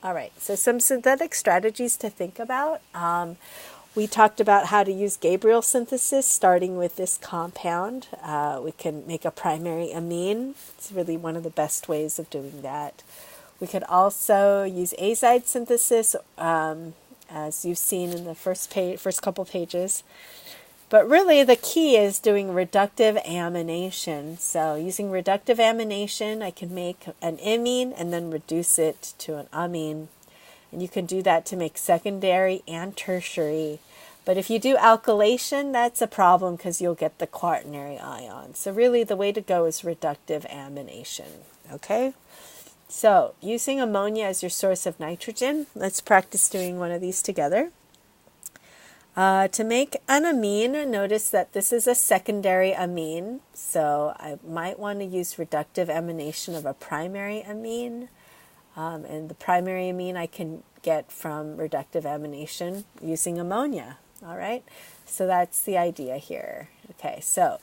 All right, so some synthetic strategies to think about. We talked about how to use Gabriel synthesis, starting with this compound. We can make a primary amine. It's really one of the best ways of doing that. We could also use azide synthesis, as you've seen in the first couple pages. But really the key is doing reductive amination. So using reductive amination, I can make an imine and then reduce it to an amine. And you can do that to make secondary and tertiary. But if you do alkylation, that's a problem because you'll get the quaternary ion. So really the way to go is reductive amination. Okay? So using ammonia as your source of nitrogen, let's practice doing one of these together. To make an amine, notice that this is a secondary amine, so I might want to use reductive amination of a primary amine. And the primary amine I can get from reductive amination using ammonia. All right, so that's the idea here. Okay, so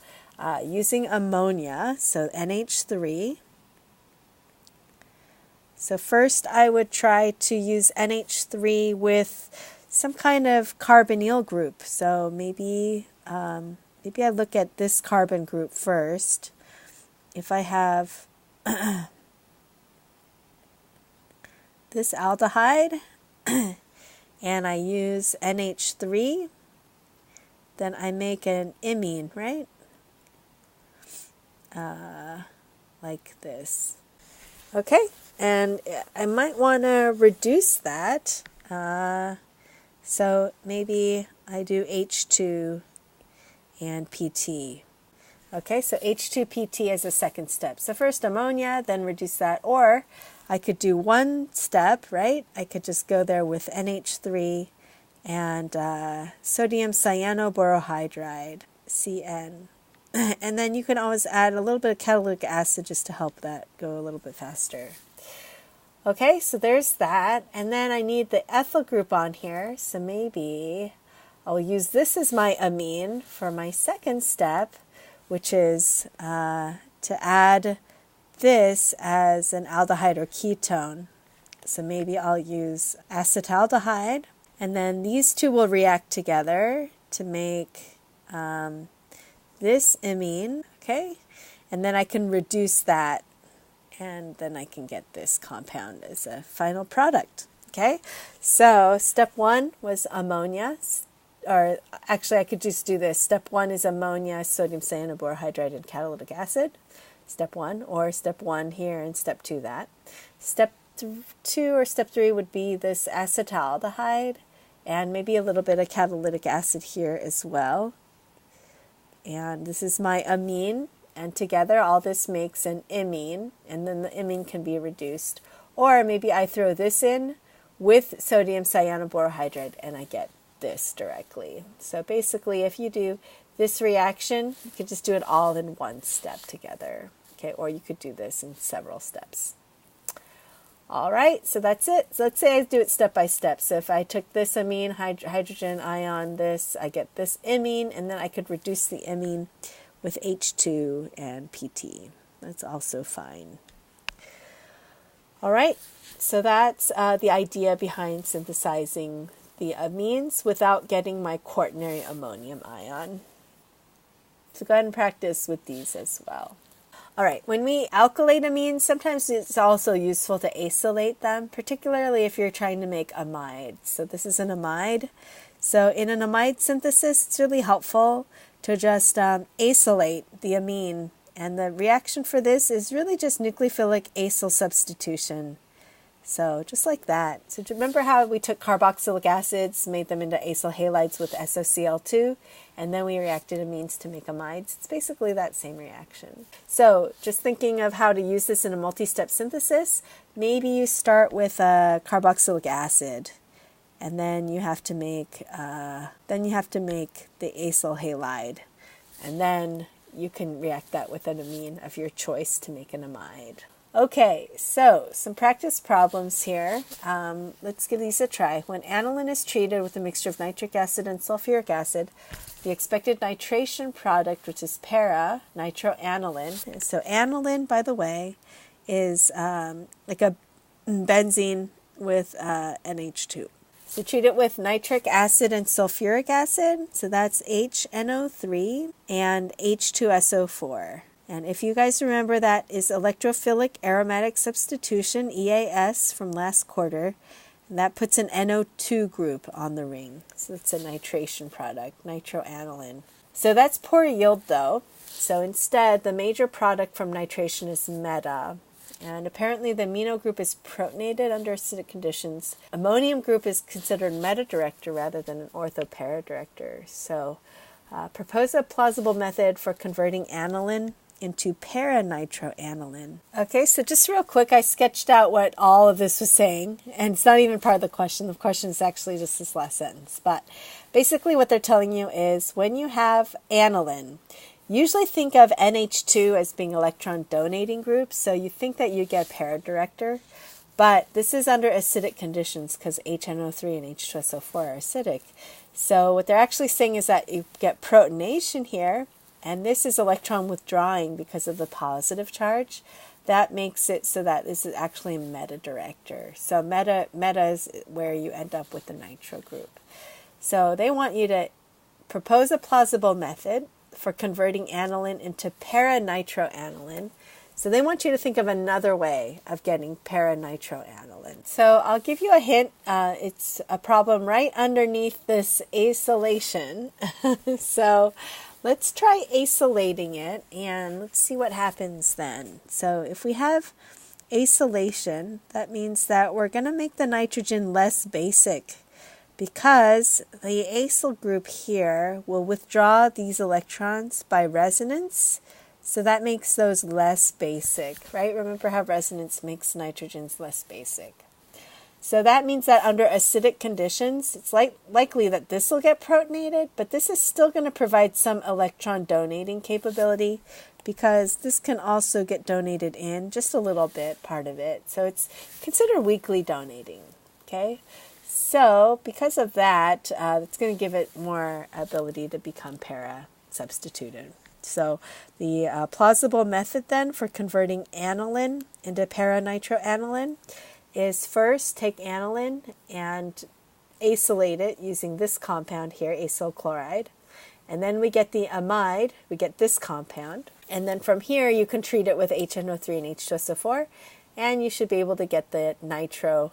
using ammonia, so NH3. So first I would try to use NH3 with some kind of carbonyl group. So maybe I look at this carbon group first. If I have this aldehyde and I use NH3, then I make an imine, right? Like this. Okay, and I might want to reduce that. So maybe I do H2 and PT. Okay, so H2PT as a second step. So first ammonia, then reduce that. Or I could do one step, right? I could just go there with NH3 and sodium cyanoborohydride, CN. And then you can always add a little bit of catalytic acid just to help that go a little bit faster. Okay, so there's that. And then I need the ethyl group on here. So maybe I'll use this as my amine for my second step, which is to add this as an aldehyde or ketone. So maybe I'll use acetaldehyde. And then these two will react together to make this imine. Okay, and then I can reduce that. And then I can get this compound as a final product. Okay, so step one was ammonia, or actually I could just do this. Step one is ammonia, sodium cyanoborohydride, and catalytic acid. Step one, or step one here and step two that. Step two or step three would be this acetaldehyde and maybe a little bit of catalytic acid here as well. And this is my amine. And together all this makes an imine, and then the imine can be reduced. Or maybe I throw this in with sodium cyanoborohydride and I get this directly. So basically if you do this reaction, you could just do it all in one step together. Okay, or you could do this in several steps. All right, so that's it. So let's say I do it step by step. So if I took this amine, hydrogen ion, this, I get this imine, and then I could reduce the imine with H2 and PT. That's also fine. All right, so that's the idea behind synthesizing the amines without getting my quaternary ammonium ion. So go ahead and practice with these as well. All right, when we alkylate amines, sometimes it's also useful to acylate them, particularly if you're trying to make amides. So this is an amide. So in an amide synthesis, it's really helpful to just acylate the amine. And the reaction for this is really just nucleophilic acyl substitution. So just like that. So remember how we took carboxylic acids, made them into acyl halides with SOCl2, and then we reacted amines to make amides? It's basically that same reaction. So just thinking of how to use this in a multi-step synthesis, maybe you start with a carboxylic acid. And then you have to make the acyl halide, and then you can react that with an amine of your choice to make an amide. Okay, so some practice problems here. Let's give these a try. When aniline is treated with a mixture of nitric acid and sulfuric acid, the expected nitration product, which is para-nitroaniline. So aniline, by the way, is like a benzene with NH2. So treat it with nitric acid and sulfuric acid. So that's HNO3 and H2SO4. And if you guys remember, that is electrophilic aromatic substitution, EAS, from last quarter. And that puts an NO2 group on the ring. So it's a nitration product, nitroaniline. So that's poor yield though. So instead, the major product from nitration is meta. And apparently the amino group is protonated under acidic conditions. Ammonium group is considered meta-director rather than an ortho-para-director. So propose a plausible method for converting aniline into para-nitroaniline. Okay, so just real quick, I sketched out what all of this was saying, and it's not even part of the question. The question is actually just this last sentence. But basically what they're telling you is when you have aniline, usually think of NH2 as being electron donating groups, so you think that you get para-director, but this is under acidic conditions because HNO3 and H2SO4 are acidic. So what they're actually saying is that you get protonation here, and this is electron withdrawing because of the positive charge. That makes it so that this is actually a meta-director. So meta is where you end up with the nitro group. So they want you to propose a plausible method for converting aniline into para-nitroaniline. So they want you to think of another way of getting para-nitroaniline. So I'll give you a hint. It's a problem right underneath this acylation. So let's try acylating it and let's see what happens then. So if we have acylation, that means that we're going to make the nitrogen less basic, because the acyl group here will withdraw these electrons by resonance, so that makes those less basic, right? Remember how resonance makes nitrogens less basic. So that means that under acidic conditions, it's likely that this will get protonated, but this is still going to provide some electron donating capability, because this can also get donated in just a little bit, part of it. So it's considered weakly donating, okay? So because of that, it's going to give it more ability to become para-substituted. So the plausible method then for converting aniline into para-nitroaniline is first take aniline and acylate it using this compound here, acyl chloride. And then we get the amide, we get this compound. And then from here you can treat it with HNO3 and H2SO4, and you should be able to get the nitro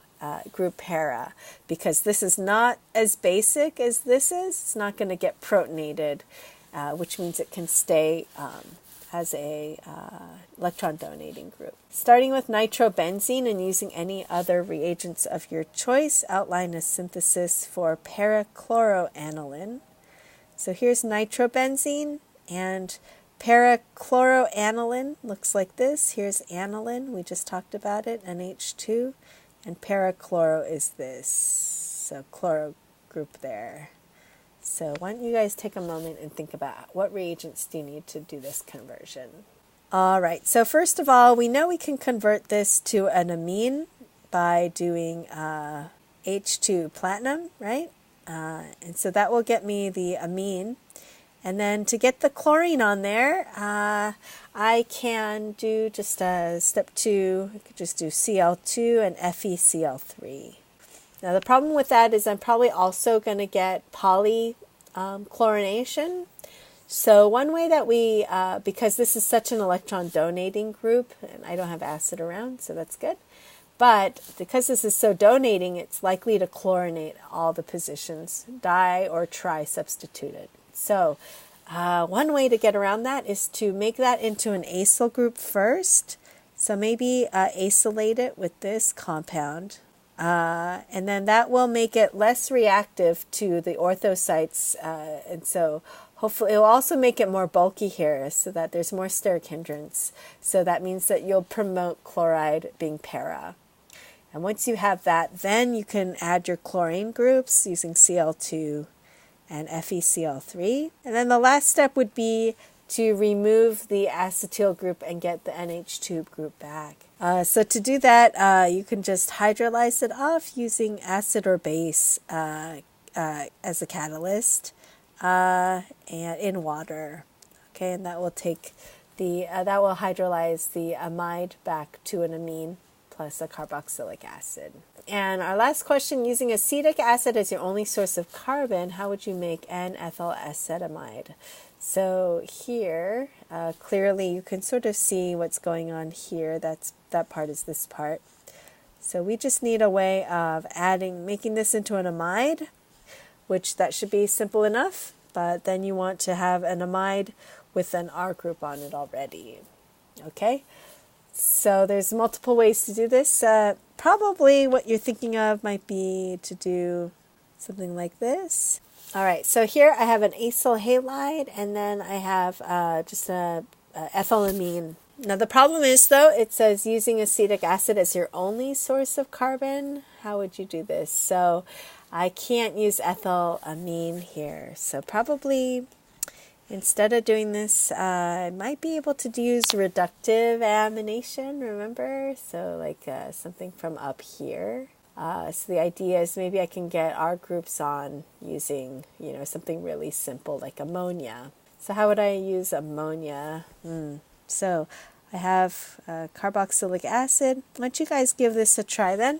group para, because this is not as basic as this is. It's not going to get protonated, which means it can stay as a electron donating group. Starting with nitrobenzene and using any other reagents of your choice, outline a synthesis for parachloroaniline. So here's nitrobenzene, and parachloroaniline looks like this. Here's aniline, we just talked about it, NH2. And parachloro is this, so chloro group there. So why don't you guys take a moment and think about what reagents do you need to do this conversion. All right, so first of all, we know we can convert this to an amine by doing H2 platinum, right? And so that will get me the amine. And then to get the chlorine on there, I can do just step 2. I could just do Cl2 and FeCl3. Now the problem with that is I'm probably also going to get polychlorination. So one way that we, because this is such an electron donating group, and I don't have acid around, so that's good. But because this is so donating, it's likely to chlorinate all the positions, di or tri substituted. So one way to get around that is to make that into an acyl group first. So maybe acylate it with this compound. And then that will make it less reactive to the orthosites. And so hopefully it will also make it more bulky here so that there's more steric hindrance. So that means that you'll promote chloride being para. And once you have that, then you can add your chlorine groups using Cl2 and FeCl3. And then the last step would be to remove the acetyl group and get the NH2 group back. So to do that, you can just hydrolyze it off using acid or base as a catalyst and in water. Okay, and that will take that will hydrolyze the amide back to an amine plus a carboxylic acid. And our last question, using acetic acid as your only source of carbon, how would you make N-ethyl acetamide? So here, clearly you can sort of see what's going on here. That part is this part. So we just need a way of making this into an amide, which that should be simple enough, but then you want to have an amide with an R group on it already. Okay? So there's multiple ways to do this. Probably what you're thinking of might be to do something like this. All right, so here I have an acyl halide, and then I have just a ethylamine. Now the problem is, though, it says using acetic acid as your only source of carbon. How would you do this? So I can't use ethylamine here. So probably instead of doing this, I might be able to use reductive amination, remember? So like something from up here. So the idea is maybe I can get R groups on using, something really simple like ammonia. So how would I use ammonia? So I have carboxylic acid. Why don't you guys give this a try then?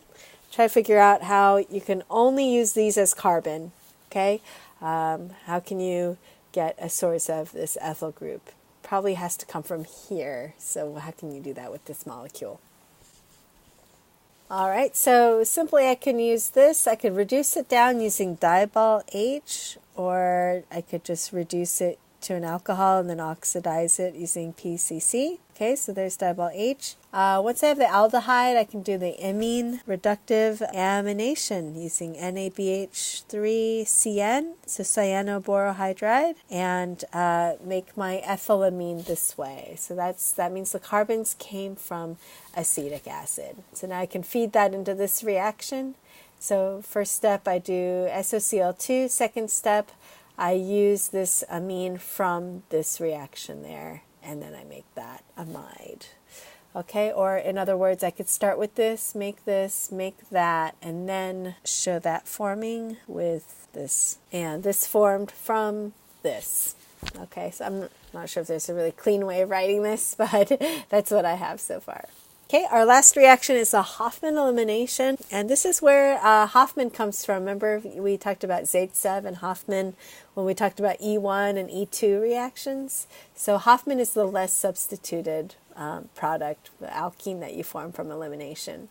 Try to figure out how you can only use these as carbon, okay? How can you get a source of this ethyl group? Probably has to come from here. So how can you do that with this molecule? All right, so simply I can use this. I could reduce it down using diol H, or I could just reduce it to an alcohol and then oxidize it using PCC. Okay, so there's diol H. Once I have the aldehyde, I can do the imine reductive amination using NABH3CN, so cyanoborohydride, and make my ethylamine this way. So that means the carbons came from acetic acid. So now I can feed that into this reaction. So first step, I do SOCl2. Second step, I use this amine from this reaction there, and then I make that amide. Okay, or in other words, I could start with this, make that, and then show that forming with this. And this formed from this. Okay, so I'm not sure if there's a really clean way of writing this, but that's what I have so far. Okay, our last reaction is a Hofmann elimination, and this is where Hofmann comes from. Remember, we talked about Zaitsev and Hofmann when we talked about E1 and E2 reactions. So Hofmann is the less substituted product, the alkene that you form from elimination.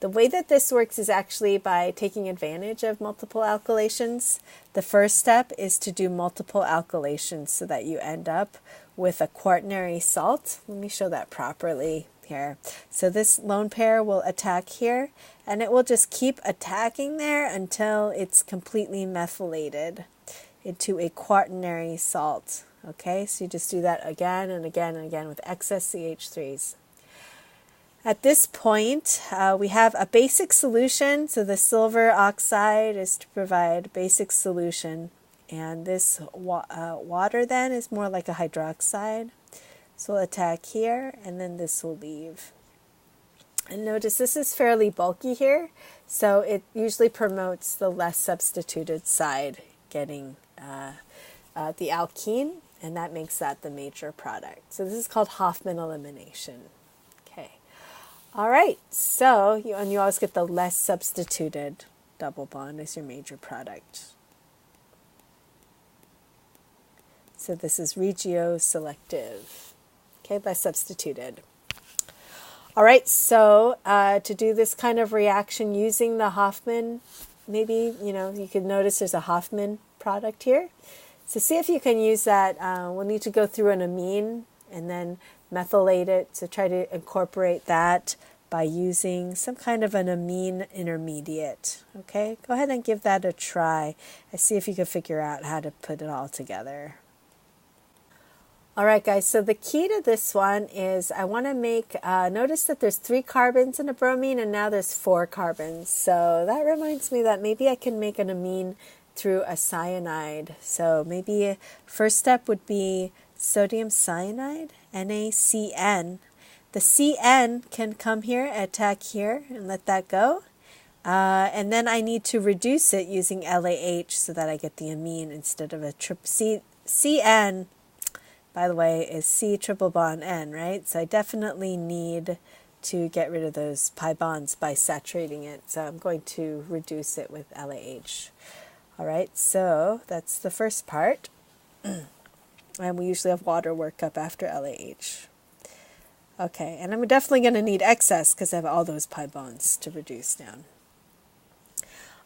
The way that this works is actually by taking advantage of multiple alkylations. The first step is to do multiple alkylations so that you end up with a quaternary salt. Let me show that properly here. So this lone pair will attack here, and it will just keep attacking there until it's completely methylated into a quaternary salt. Okay, so you just do that again and again and again with excess CH3s. At this point, we have a basic solution. So the silver oxide is to provide basic solution, and this water then is more like a hydroxide. So we'll attack here, and then this will leave. And notice this is fairly bulky here, so it usually promotes the less substituted side getting the alkene, and that makes that the major product. So this is called Hofmann elimination. Okay. All right, so you always get the less substituted double bond as your major product. So this is regioselective. Okay, less substituted. All right, so to do this kind of reaction using the Hofmann, maybe, you can notice there's a Hofmann product here. So see if you can use that. We'll need to go through an amine and then methylate it. So try to incorporate that by using some kind of an amine intermediate. Okay, go ahead and give that a try and see if you can figure out how to put it all together. All right, guys, so the key to this one is I want to make, notice that there's 3 carbons in a bromine and now there's 4 carbons. So that reminds me that maybe I can make an amine through a cyanide. So maybe first step would be sodium cyanide, NaCN. The CN can come here, attack here, and let that go. And then I need to reduce it using LAH so that I get the amine instead of a CN. By the way, is C triple bond N, right? So I definitely need to get rid of those pi bonds by saturating it. So I'm going to reduce it with LAH. All right, so that's the first part. And we usually have water work up after LAH. Okay, and I'm definitely going to need excess because I have all those pi bonds to reduce down.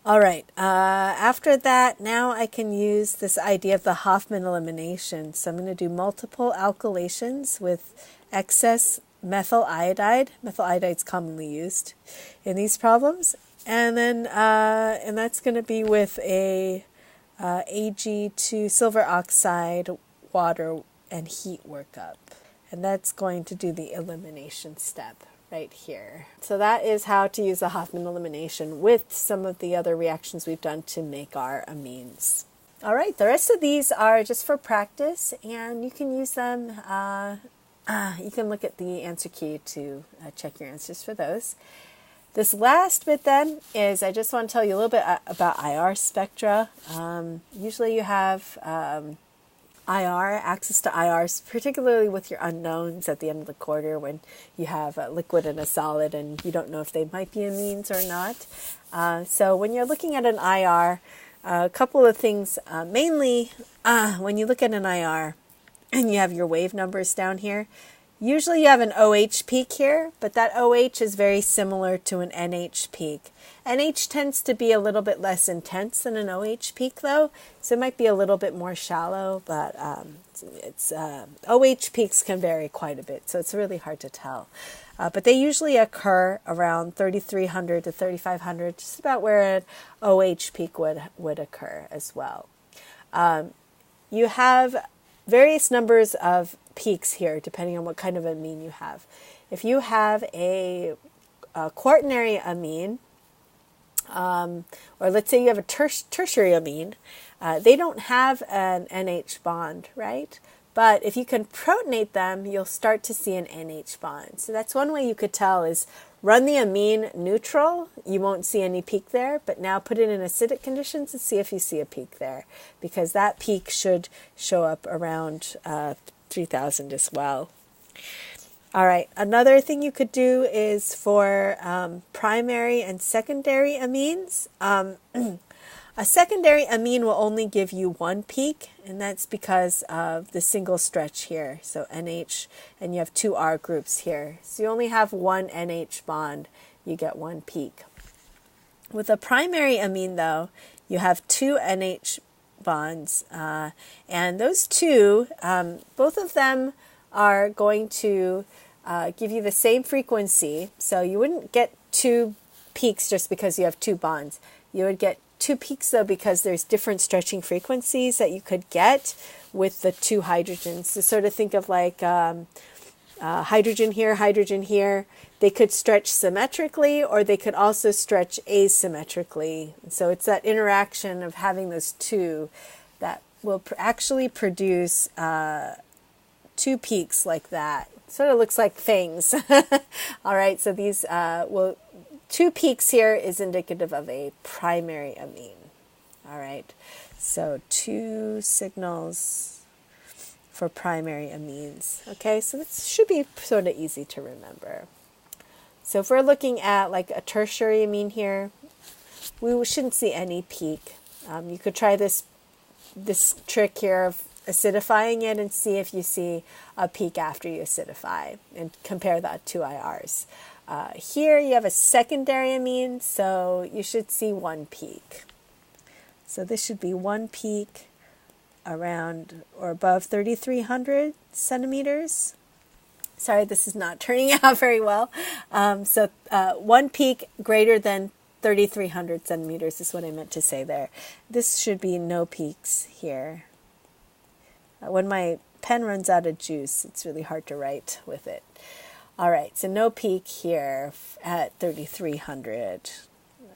All right, after that, now I can use this idea of the Hofmann elimination. So I'm going to do multiple alkylations with excess methyl iodide. Methyl iodide is commonly used in these problems. And then, and that's going to be with a Ag2 silver oxide, water, and heat workup. And that's going to do the elimination step right here. So that is how to use the Hofmann elimination with some of the other reactions we've done to make our amines. All right, the rest of these are just for practice, and you can use them. You can look at the answer key to check your answers for those. This last bit then is I just want to tell you a little bit about IR spectra. Usually you have IR, access to IRs, particularly with your unknowns at the end of the quarter when you have a liquid and a solid and you don't know if they might be amines or not. So when you're looking at an IR, a couple of things, mainly when you look at an IR and you have your wave numbers down here, usually you have an OH peak here, but that OH is very similar to an NH peak. NH tends to be a little bit less intense than an OH peak though, so it might be a little bit more shallow, but OH peaks can vary quite a bit, so it's really hard to tell. But they usually occur around 3,300 to 3,500, just about where an OH peak would occur as well. You have various numbers of peaks here, depending on what kind of amine you have. If you have a quaternary amine, or let's say you have a tertiary amine, they don't have an NH bond, right? But if you can protonate them, you'll start to see an NH bond. So that's one way you could tell is run the amine neutral. You won't see any peak there, but now put it in acidic conditions and see if you see a peak there, because that peak should show up around 3,000 as well. All right, another thing you could do is for primary and secondary amines. A secondary amine will only give you one peak, and that's because of the single stretch here. So NH, and you have two R groups here. So you only have one NH bond, you get one peak. With a primary amine, though, you have two NH bonds, and those two, both of them are going to give you the same frequency. So you wouldn't get two peaks just because you have two bonds. You would get two peaks though because there's different stretching frequencies that you could get with the two hydrogens. So sort of think of like hydrogen here. They could stretch symmetrically, or they could also stretch asymmetrically. So it's that interaction of having those two that will actually produce two peaks like that. Sort of looks like things. All right, so these two peaks here is indicative of a primary amine. All right, so two signals for primary amines. Okay, so this should be sort of easy to remember. So if we're looking at like a tertiary amine here, we shouldn't see any peak. You could try this trick here of acidifying it and see if you see a peak after you acidify and compare that to IRs. Here you have a secondary amine, so you should see one peak. So this should be one peak around or above 3,300 centimeters. Sorry, this is not turning out very well. So one peak greater than 3,300 centimeters is what I meant to say there. This should be no peaks here. When my pen runs out of juice, it's really hard to write with it. All right, so no peak here at 3,300.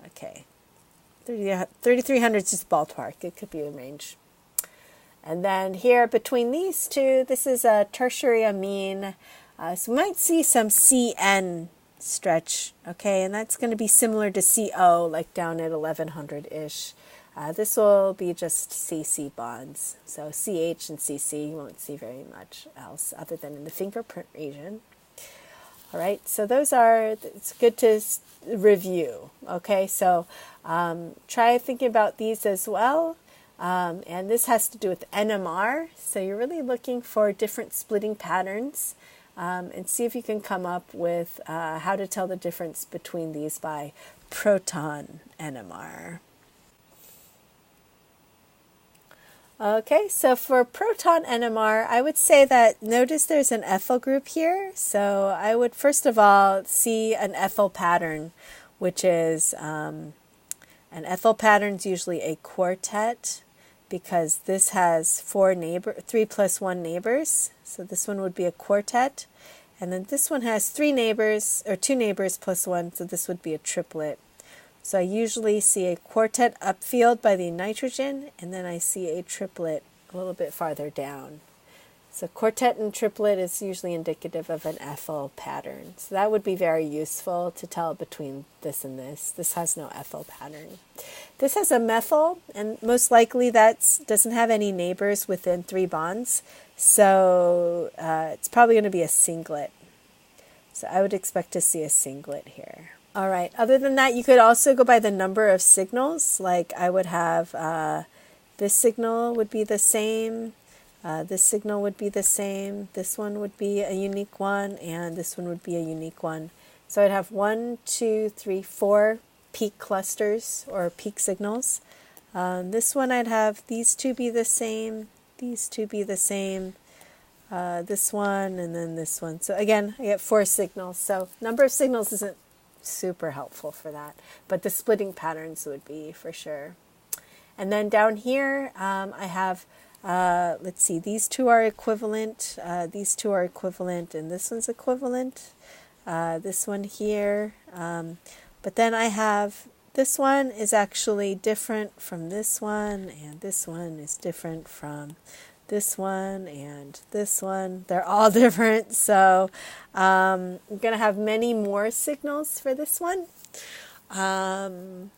Okay, 3,300 is just ballpark. It could be a range. And then here between these two, this is a tertiary amine. So we might see some CN stretch, okay, and that's going to be similar to CO, like down at 1,100-ish. This will be just CC bonds. So CH and CC, you won't see very much else other than in the fingerprint region. All right, so it's good to review. Okay, so try thinking about these as well. And this has to do with NMR. So you're really looking for different splitting patterns and see if you can come up with how to tell the difference between these by Proton NMR. Okay, so for Proton NMR, I would say that notice there's an ethyl group here. So I would first of all see an ethyl pattern, which is an ethyl pattern is usually a quartet because this has 3 plus 1 neighbors. So this one would be a quartet. And then this one has 3 neighbors, or 2 neighbors plus 1, so this would be a triplet. So I usually see a quartet upfield by the nitrogen, and then I see a triplet a little bit farther down. So quartet and triplet is usually indicative of an ethyl pattern. So that would be very useful to tell between this and this. This has no ethyl pattern. This has a methyl, and most likely that doesn't have any neighbors within 3 bonds. So it's probably going to be a singlet. So I would expect to see a singlet here. All right. Other than that, you could also go by the number of signals. Like I would have this signal would be the same. This signal would be the same. This one would be a unique one, and this one would be a unique one. So I'd have 1, 2, 3, 4 peak clusters or peak signals. This one I'd have these two be the same, these two be the same, this one, and then this one. So again, I get 4 signals. So number of signals isn't super helpful for that, but the splitting patterns would be for sure. And then down here, I have, let's see, these two are equivalent, these two are equivalent, and this one's equivalent, this one here. But then I have, this one is actually different from this one, and this one is different from this one and this one. They're all different, so I'm going to have many more signals for this one. And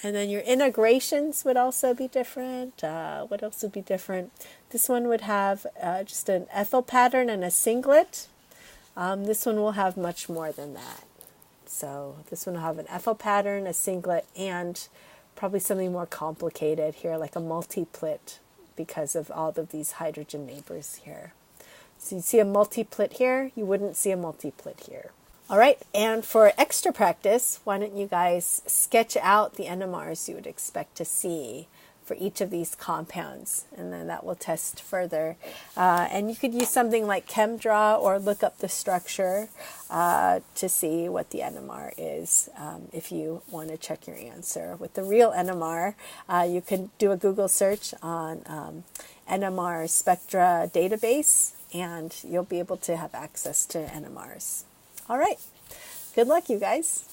then your integrations would also be different. What else would be different? This one would have just an ethyl pattern and a singlet. This one will have much more than that. So this one will have an ethyl pattern, a singlet, and probably something more complicated here, like a multiplet, because of all of these hydrogen neighbors here. So you see a multiplet here, you wouldn't see a multiplet here. All right, and for extra practice, why don't you guys sketch out the NMRs you would expect to see for each of these compounds, and then that will test further. And you could use something like ChemDraw or look up the structure to see what the NMR is if you want to check your answer. With the real NMR, you could do a Google search on NMR spectra database, and you'll be able to have access to NMRs. All right, good luck, you guys.